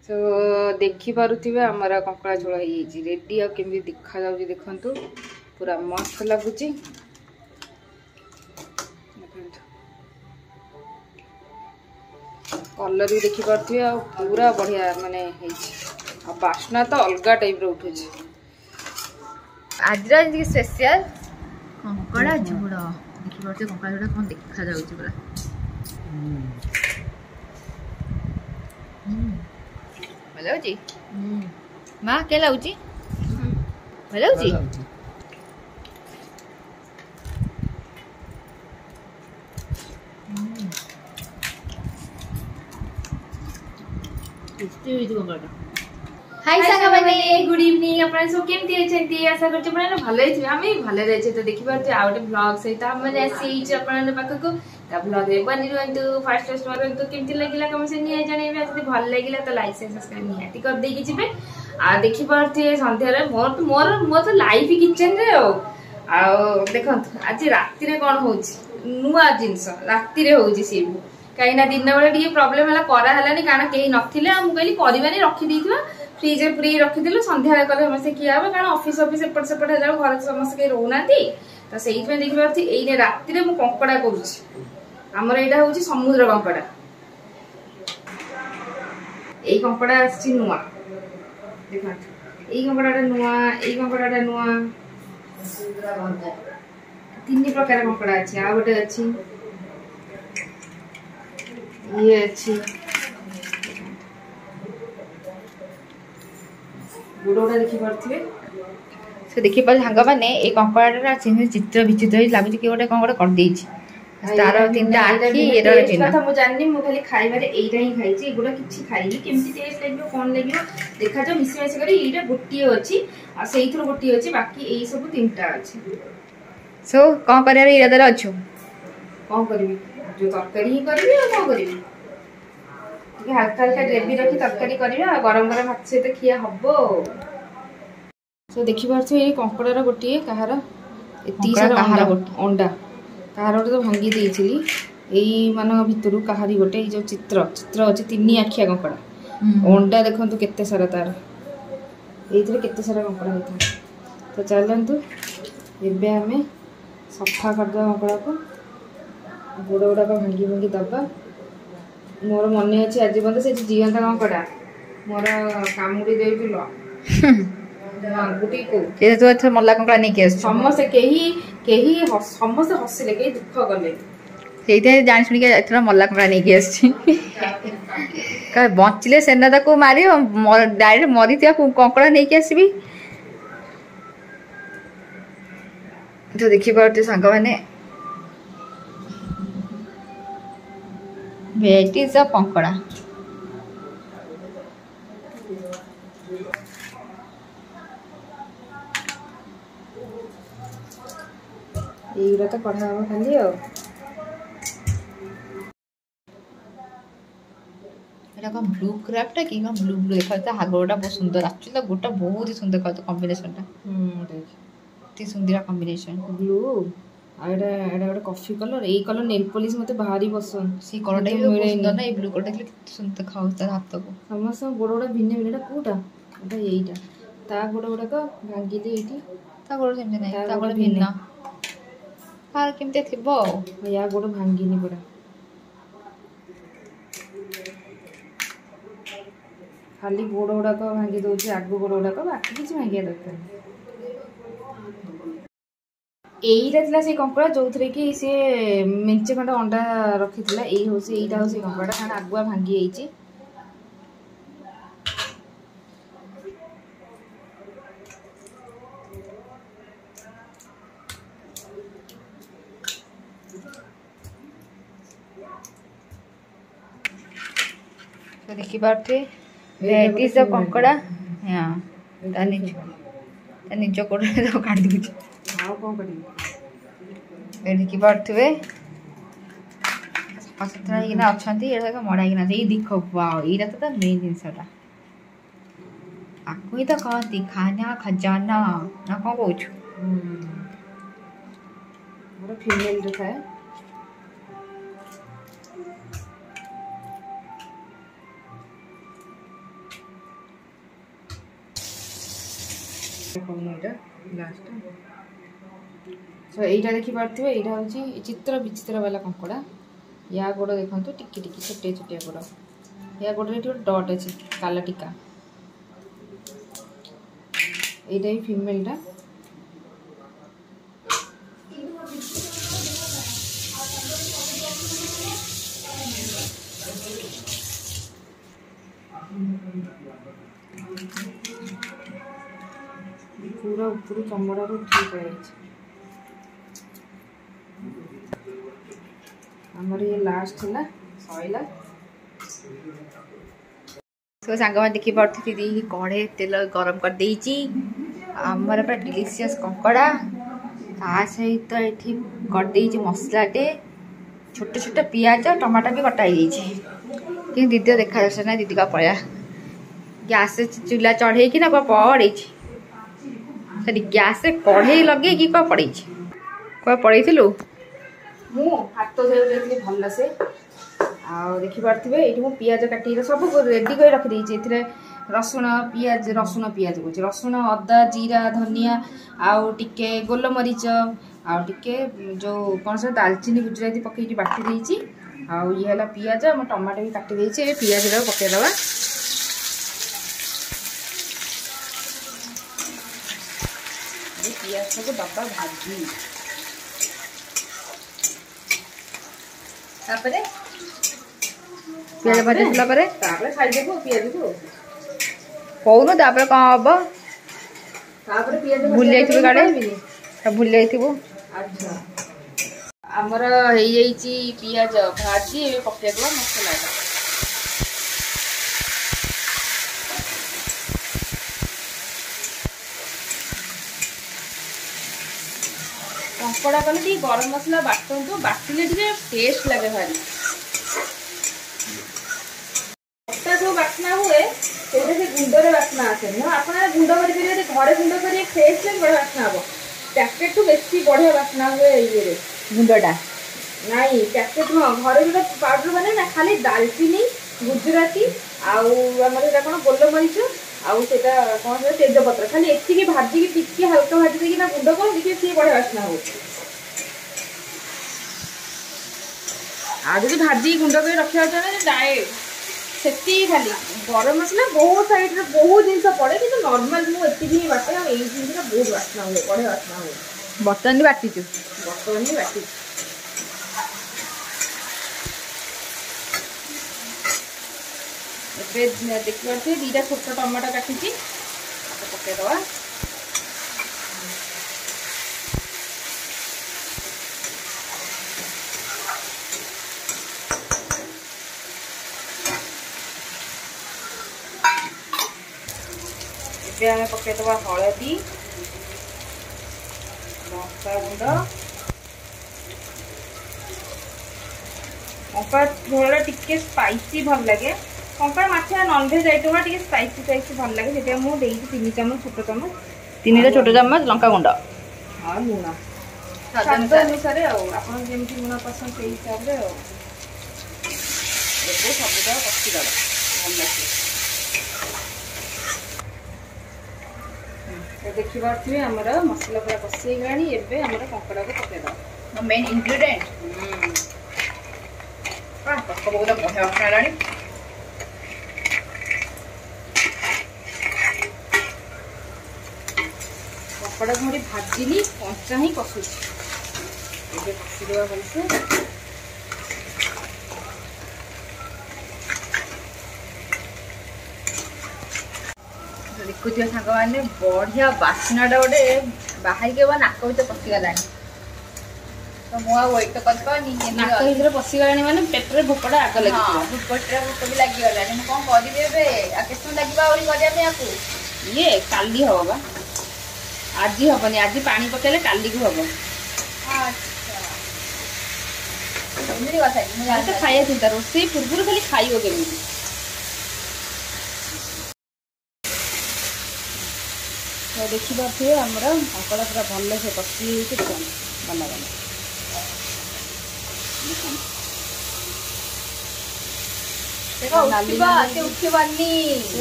सो देखी पारुथिबे हमरा कंकड़ा झोल होई रेडी आ केमि देखा जाउची देखंतु पूरा मस्त लागुची। कलर भी देखी पारुथिबे आ पूरा बढ़िया माने हेची आ बास्ना तो अलगा टाइप रो उठुची। आज जी स्पेशल कंकड़ा झोल देखी पारुथिबे कंकड़ा झोल कोन देखा जाउची पूरा भल होची माँ के लाउची भल होची हाय सागा माने गुड इवनिंग अपन सब केमती अछंती आशा करछ अपन भले छै हम भी भले रहै छै तो देखि पार आ ओटे ब्लॉग सहित हम आसी छै अपन पाखक ता ब्लॉग रे बनि रहंतु फर्स्ट फर्स्ट मारंतु केमती लागिला कमेंट से निया जणैबे जदी भल लागिला तो लाइक शेयर सब्सक्राइब निहाती कर देकी जिबे आ देखि पार संध्या रे मोर तो लाइव किचन रे आ देखंत आज राती रे कोन होछि नुआ जिंस राती रे होछि से कहीं ना दिन बेले टी प्रोब्लेम है करा है कारण कहीं नथिले मु कहली करबानी रखी देइथिबा फ्रिज रे पूरी रखी देलु संध्या कले समस्त किया हो कारण ऑफिस ऑफिस एपट सेपट है घर समस्त के रोनाती तो सेही पे देखि पारथि एई राती रे मु कंकड़ा करूछि हमर एटा होछि समुद्र कंकड़ा एई कंकड़ा आछि नुआ देखा एई कंकड़ाटा नुआ तीन प्रकार कंकड़ा अछि आ गोटे अछि ये अच्छी गुडोटा देखि पारथिबे से देखि पार सांग माने ए कंकड़ाटा चिन्ह चित्र विचित्र लागुची कि गोटे कंकड़ा कर देछि तार तीनटा आखी एरा चिन्ह कथा मु जाननी मु खाली खाइबा रे एइटा ही खाइछि गुडा किछि खाइनी केमति टेस्ट लागबो कोन लागबो देखा जो मिसी मिसी करी एइटा गोटिए अछि आ सेइथरो गोटिए अछि बाकी एई सब तीनटा अछि सो कोन करिया रे इरादा अछु कोन करबी जो तरकारी ही करबी आ कोन करबी हल्का हल्का ग्रेवी रखी तरकारी करबा गरम गरम भात सहित खिया हबो सो देखि पारछो ए कंकड़ार गोटिए कहार एती सारा अंडा कहार गोटे तो भांगी देइछिली एई मान भितरु कहारी गोटे जो चित्र अछि तीन आखिया कंकड़ा अंडा देखंतु केते सारा तार एइथरे केते सारा कंकड़ा होता तो चलंतु एबे हमें सफा कर दो कंकड़ा को गोड़ गुड़ा भांगी भांगी दबा मोर मन अच्छे आज बंद से जीवंत कंकड़ा मोर कामुड़ी देइथिलो गुटी को ये तो अच्छा मल्ला कंकड़ा नहीं के समस्त केही समस्त हसिले केही दुख गले सेइते जानि सुनि के एथरा मल्ला कंकड़ा नहीं के आछि का बंचले सेना ताको मारी डायरेक्ट मरी थिया कंकड़ा नहीं के आसीबी तो देखि पारते संग माने varieties of कंकड़ा एइरा तो पढ़ा हम खाली एटा का ब्लू क्राफ्ट कि ब्लू ब्लू देखा हागोटा बहुत सुंदर एक्चुअली गोटा बहुत ही सुंदर कहतो कॉम्बिनेशन टा देख सुंदर कॉम्बिनेशन ब्लू आइडा एडा गोटे कॉफी कलर ए कलर नेल पॉलिश मते भारी पसंद सी कलर टा भी सुंदर ना ए ब्लू कलर देखले कितने सुंदर खाउ तार हाथ को समस्त गोड़ भिन्न भिन्नटा कोटा एटा एइटा ता गोड़ गोड़ा को भांगी दे एठी ता गोड़ सेम नै ता गोड़ भिन्न हार केमते थिबो या गोड़ भांगी नि पड़ा खाली गोड़ गोड़ा को भांगी दोछि आगो गोड़ गोड़ा को बाकी किछ भांगिया दरकार एइटा से कंकड़ा जो थे कि सी मेचे खंड अंडा रखी यही हूँ एटा हूँ कंकड़ा कारण आगुआ भांगी जाइए तो देखी पारे वेराइटीज ऑफ कंकड़ा हाँ निज कोड़े तो काट दूँ आउ कौन करी देखी पारे सफा सुतरा होना अच्छा मड़ाईना दिख वाओ यहाँ तो मेन जिनसटा आपको ही तो कहती खाना खजाना ना कौन कौच फीमेल जो था देखो एटा लास्ट सो एटा देखि पारथिबे एटा होची चित्र विचित्र वाला कंकड़ा या गोड़ देखंतु टिकी टिकी छोटे छोटे गोड़ या गोड़ रे डॉट अछि काला टिका एटा ही फीमेल टा पूरा ऊपर चमड़ा रो ठीक है हमर ये लास्ट है सइला सो सांग में देखि पड़थि दी कढ़े तेल गरम कर देइची हमर पर डिलीशियस कंकड़ा ता सहित एठी कर देइची मसलाटे छोटे छोटे पियाज टमाटर भी कटाई देइची कि दीदी देखा दर्श ना दीदी का पड़ा गैस चूल्हा चढ़े कि ना पड़े सरी गैस कढ़े लगे कि पड़े पड़े मु हाथ धोई भल से आ देखि पारथिबे एठी मु पियाज काटी सब रेडी कर रख देइछि एथिरे रसुण पियाज कहछि रसुण अदा जीरा धनिया आउ टिके गोलमरीच आउ टिके जो कोन से दालचीनी गुजराती पकई बाटी देइछि आउ ये हला पियाज हम टमाटो भी काटी देइछि ए पियाज रो पके दवा ए पियाज को डब्बा भाजी तापरे पियाज भाजी सला परे तापरे खाइ देबो पियाज को कोन तापरे का हबो तापरे पियाज भूल जाइथिबो गाडे सब भूल जाइथिबो अच्छा हमर हेई जाइछि पियाज भाजी ए पके दवा मसला कंकड़ा कले गरम मसला बाटतु बाटिले टेस्ट लगे भारी जो बाटना हुए से गुंडर बाटना आसे आप गुंड कर घरे गुंड कर फ्रेश लगे बढ़िया बाटना हम पैकेट ठू बेसी बढ़िया बाटना हुए ये गुंडटा नाई पैकेट हाँ घरे जो पाउडर बने ना खाली दालचीनी गुजराती आमर कौन गोलमरीच आउ से कौन से तेजपत्र खाली एति भाजी टिके हल्का भाजी देकी ना गुंड कर देखिए सी बढ़िया बास्ना हो आज भाजी गुंड कर रखा डायरेक्ट से खाली गरम मसला बहुत साइड बहुत जिन पड़े कि नॉर्मल मुझे ही बाटे ये जिन बहुत बास्ना हुए बढ़िया बास्ना हुए बर्तन भी बाटी बर्तन ही बाटी देखिए दीटा छोट टमाटो काटी पकईदवा आम पकईदवा हलदी लंका गुंड लंका झोल टिके स्पाइसी भल लगे कंकड़ा माछ नॉनवेज आइटम टिके स्पाइसी स्पाइसी भल लगे से मुझे 3 चम्मच छोट चम्मच 3 छोट चम्मच लंका गुंड हाँ लुण स्वाद अनुसार आपन जमी लुण पसंद से हिसाब से सबुदा पशीद भल लगे देखी पारे आमर मसला पूरा कषि गलानी एबे आमर कंकड़ा को पकईद मेन इंग्रेडिएंट बहुत बढ़िया खानी कंकड़ा घड़ी भाजिनी कंचा ही कषुची कषिदेवा भलसे देखुथिबा सांग माने बढ़िया बास्नाटा गोटे बाहर के नाक भीतर पशिगला तो मु वेट करनी नाक भीतर पशिगला माने पेटरे भोकड़ा आग लगे पेटरे भोक भी लगिगला मु कौन करी केत लगे ये काली हम बा आज हेनी आज पानी पकेले काली को हम खाया चिंता रोसे पूर्व खाली खाइब केमी तो देखी पारे आमर कंकड़ा पूरा भल से कषि बना बना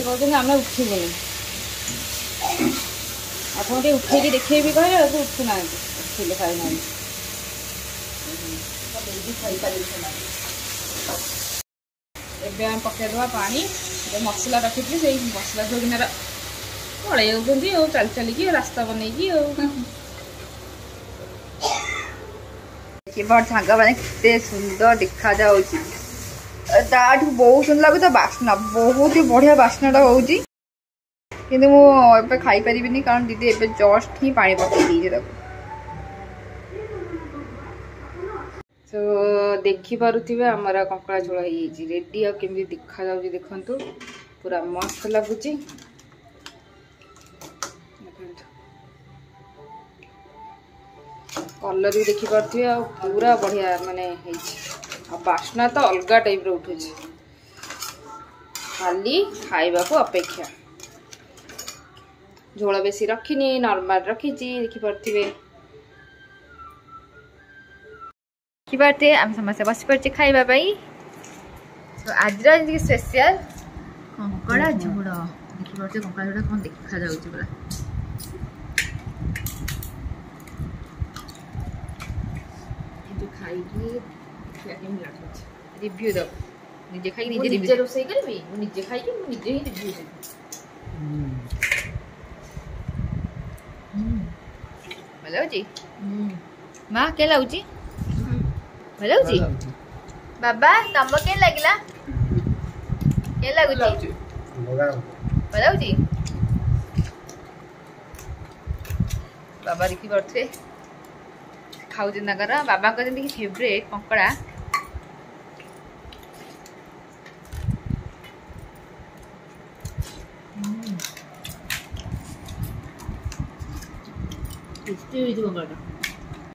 कहते आम उठबनी ଆପଣ ଟିକେ ଉଠେଇକି ଦେଖେଇବି କହିଲେ ଆଉ ଉଠୁନାହାନ୍ତି, ଉଠେଇଲେ ଖାଇନାହାନ୍ତି। ଏବେ ଆମେ ପକାଇଦେବା ପାଣି। ମସଲା ରଖିଥିଲି ସେଇ ମସଲା ଯୋଗିନାର ପଳେଇ ଯାଉଛନ୍ତି ଆଉ ଚାଲି ଚାଲିକି ରାସ୍ତା ବନେଇକି ଆଉ। ସାଙ୍ଗମାନେ କେତେ ସୁନ୍ଦର ଦେଖାଯାଉଛି, ତାଠୁ ବହୁତ ସୁନ୍ଦର ଲାଗୁଛି। ବାସ୍ନା ବହୁତ ବଢିଆ ବାସ୍ନାଟା ହଉଛି, କିନ୍ତୁ ମୁଁ ଏବେ ଖାଇପାରିବିନି କାରଣ ଦିଦି ଏବେ ଜଷ୍ଟ ହିଁ ପାଣି ପକେଇ ଦେଇଛି ତାକୁ। ତ ଦେଖିପାରୁଥିବେ ଆମର କଙ୍କଡ଼ା ଝୋଳ ହେଇଯାଇଛି ରେଡି। ଆଉ କେମିତି ଦେଖାଯାଉଛି ଦେଖନ୍ତୁ, ପୁରା ମସ୍ତ ଲାଗୁଛି। କଲର ବି ଦେଖିପାରୁଥିବେ, ଆଉ ପୁରା ବଢ଼ିଆ ମାନେ ହେଇଛି। ଆଉ ବାସ୍ନା ତ ଅଲଗା ଟାଇପ୍ର ଉଠୁଛି, ଖାଲି ଖାଇବାକୁ ଅପେକ୍ଷା। ଝୋଳ ବେଶୀ ରଖିନି, ନର୍ମାଲ ରଖିଛି, ଦେଖିପାରୁଥିବେ। ଦେଖିପାରୁଥିବେ ଆମେ ସମସ୍ତେ ବସି ପଡ଼ିଛେ ଖାଇବା ପାଇଁ। ଆଜିର ଯେମିତି ସ୍ପେସିଆଲ କଙ୍କଡ଼ା ଝୋଳ। ଦେଖିପାରୁଥିବେ କଙ୍କଡ଼ା ଝୋଳ କ'ଣ ଦେଖାଯାଉଛି ପୁରା। ଖାଇକି କେମିତି ଲାଗୁଛି ରିଭ୍ୟୁ ଦବ, ନିଜେ ଖାଇକି ନିଜେ ରୋଷେଇ କରିବି, ମୁଁ ନିଜେ ଖାଇକି ମୁଁ ନିଜେ ହିଁ ରିଭ୍ୟୁ ଦେବି। ଭଲ ଲାଗୁଛି ମା? କେ ଲାଗୁଛି? ଭଲ ଲାଗୁଛି ବାବା? ତମ କେ ଲାଗିଲା? କେ ଲାଗୁଛି? ଭଲ ଲାଗୁଛି। ବାବା ଦେଖିପାରୁଥିବେ ଖାଉଛନ୍ତି ତାଙ୍କର। ବାବାଙ୍କ ଯେମିତି ଫେଭରେଟ୍ କଙ୍କଡ଼ା। ଟେଷ୍ଟି ହେଇଛି କଙ୍କଡ଼ାଟା।